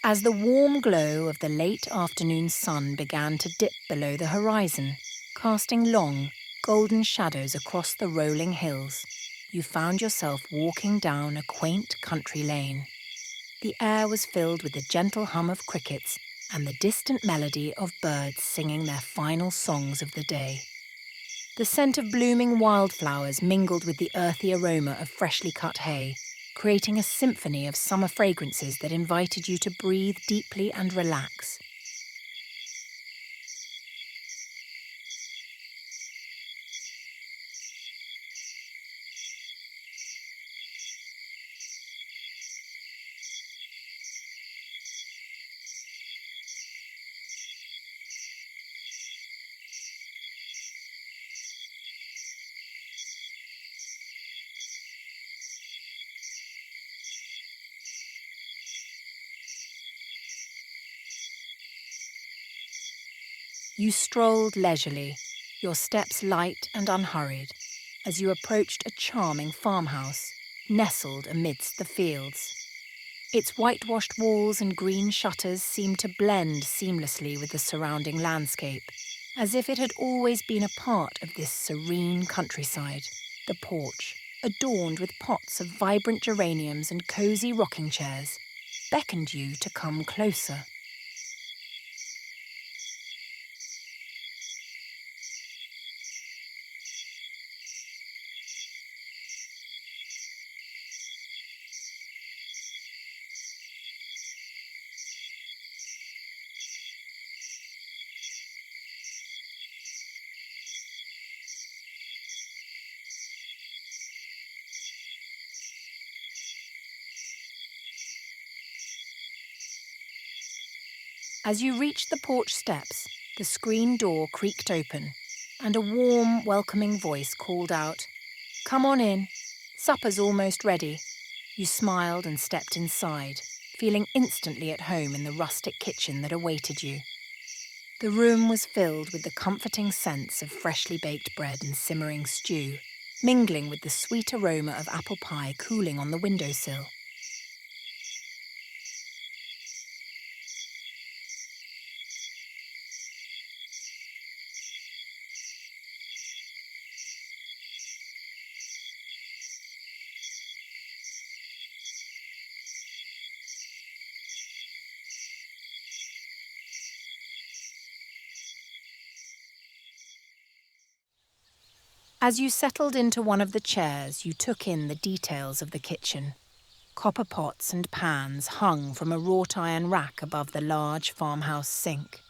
As the warm glow of the late afternoon sun began to dip below the horizon, casting long, golden shadows across the rolling hills, you found yourself walking down a quaint country lane. The air was filled with the gentle hum of crickets and the distant melody of birds singing their final songs of the day. The scent of blooming wildflowers mingled with the earthy aroma of freshly cut hay, creating a symphony of summer fragrances that invited you to breathe deeply and relax. You strolled leisurely, your steps light and unhurried, as you approached a charming farmhouse, nestled amidst the fields. Its whitewashed walls and green shutters seemed to blend seamlessly with the surrounding landscape, as if it had always been a part of this serene countryside. The porch, adorned with pots of vibrant geraniums and cosy rocking chairs, beckoned you to come closer. As you reached the porch steps, the screen door creaked open, and a warm, welcoming voice called out, "Come on in. Supper's almost ready." You smiled and stepped inside, feeling instantly at home in the rustic kitchen that awaited you. The room was filled with the comforting sense of freshly baked bread and simmering stew, mingling with the sweet aroma of apple pie cooling on the windowsill. As you settled into one of the chairs, you took in the details of the kitchen. Copper pots and pans hung from a wrought iron rack above the large farmhouse sink.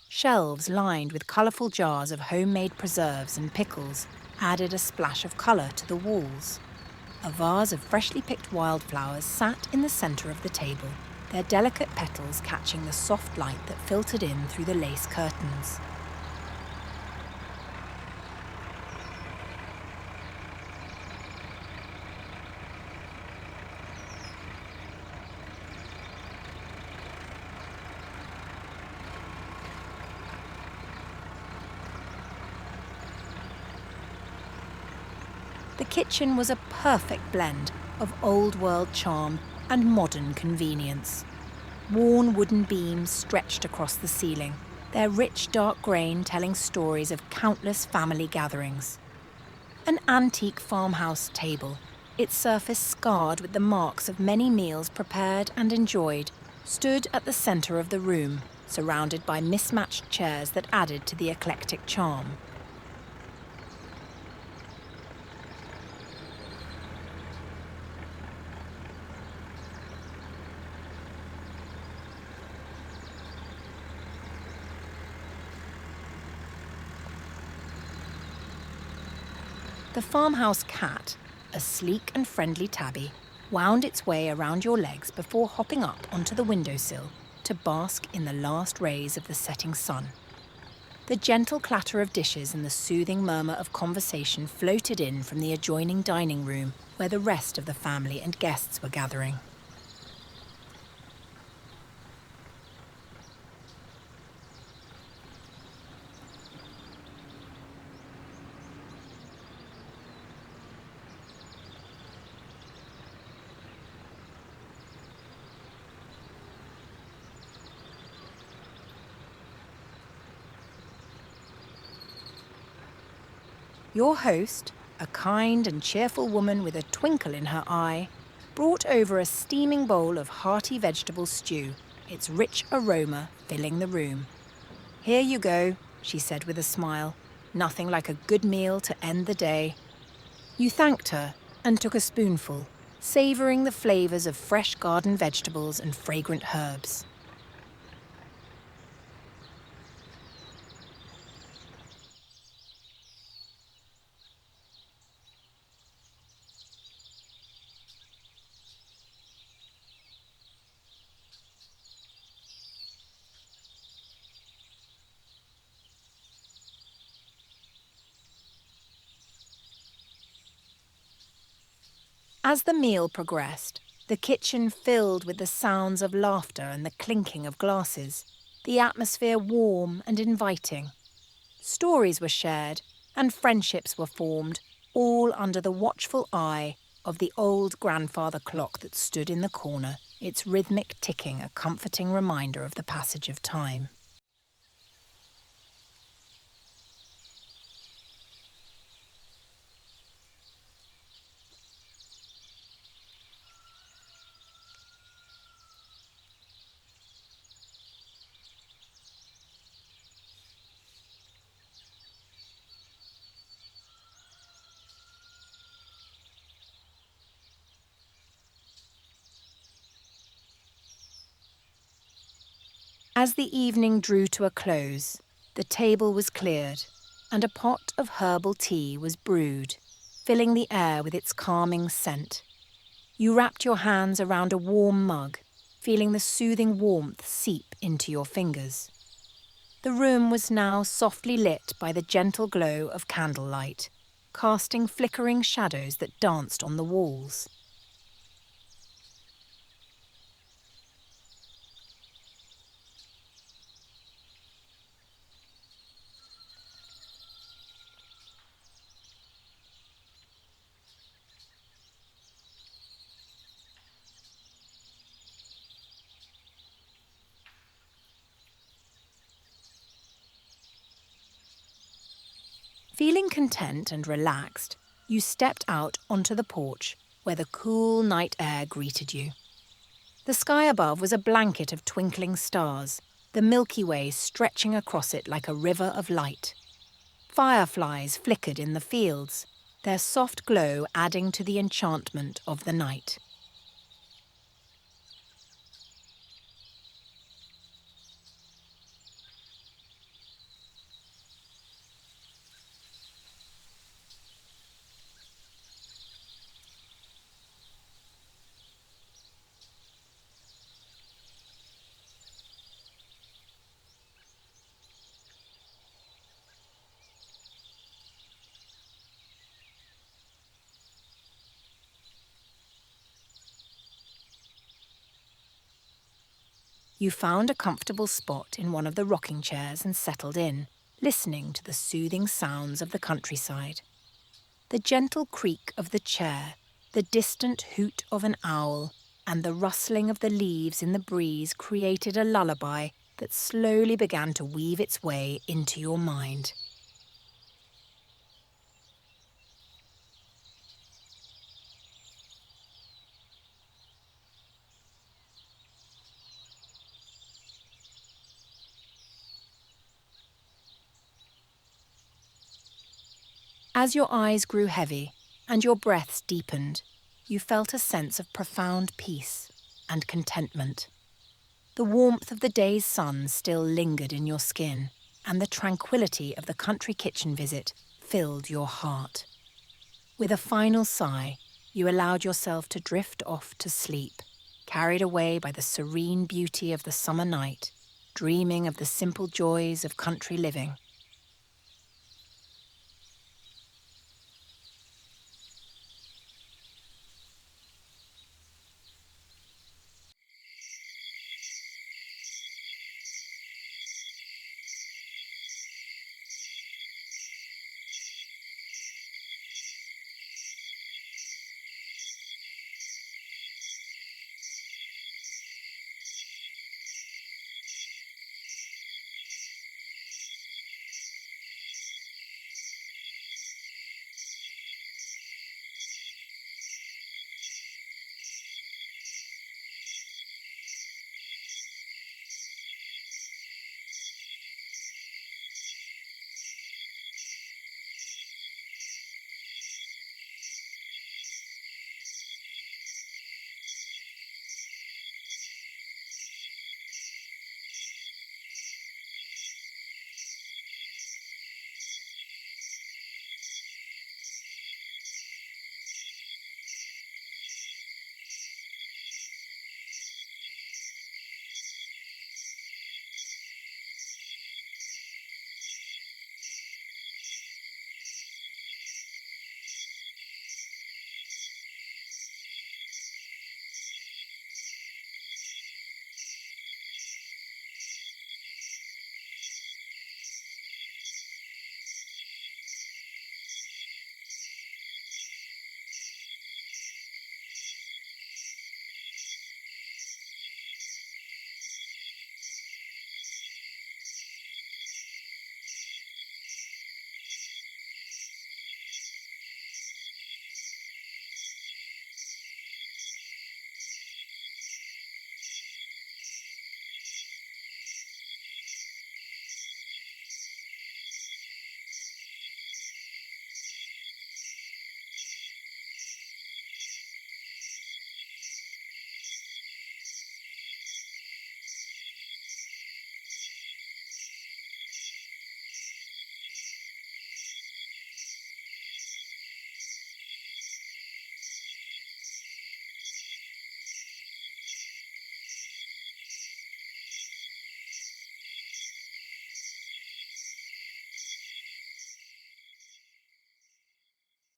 Shelves lined with colourful jars of homemade preserves and pickles added a splash of colour to the walls. A vase of freshly picked wildflowers sat in the centre of the table, their delicate petals catching the soft light that filtered in through the lace curtains. The kitchen was a perfect blend of old-world charm and modern convenience. Worn wooden beams stretched across the ceiling, their rich dark grain telling stories of countless family gatherings. An antique farmhouse table, its surface scarred with the marks of many meals prepared and enjoyed, stood at the centre of the room, surrounded by mismatched chairs that added to the eclectic charm. The farmhouse cat, a sleek and friendly tabby, wound its way around your legs before hopping up onto the windowsill to bask in the last rays of the setting sun. The gentle clatter of dishes and the soothing murmur of conversation floated in from the adjoining dining room where the rest of the family and guests were gathering. Your host, a kind and cheerful woman with a twinkle in her eye, brought over a steaming bowl of hearty vegetable stew, its rich aroma filling the room. "Here you go," she said with a smile. "Nothing like a good meal to end the day." You thanked her and took a spoonful, savouring the flavours of fresh garden vegetables and fragrant herbs. As the meal progressed, the kitchen filled with the sounds of laughter and the clinking of glasses, the atmosphere warm and inviting. Stories were shared and friendships were formed, all under the watchful eye of the old grandfather clock that stood in the corner, its rhythmic ticking a comforting reminder of the passage of time. As the evening drew to a close, the table was cleared, and a pot of herbal tea was brewed, filling the air with its calming scent. You wrapped your hands around a warm mug, feeling the soothing warmth seep into your fingers. The room was now softly lit by the gentle glow of candlelight, casting flickering shadows that danced on the walls. Feeling content and relaxed, you stepped out onto the porch where the cool night air greeted you. The sky above was a blanket of twinkling stars, the Milky Way stretching across it like a river of light. Fireflies flickered in the fields, their soft glow adding to the enchantment of the night. You found a comfortable spot in one of the rocking chairs and settled in, listening to the soothing sounds of the countryside. The gentle creak of the chair, the distant hoot of an owl, and the rustling of the leaves in the breeze created a lullaby that slowly began to weave its way into your mind. As your eyes grew heavy and your breaths deepened, you felt a sense of profound peace and contentment. The warmth of the day's sun still lingered in your skin, and the tranquility of the country kitchen visit filled your heart. With a final sigh, you allowed yourself to drift off to sleep, carried away by the serene beauty of the summer night, dreaming of the simple joys of country living.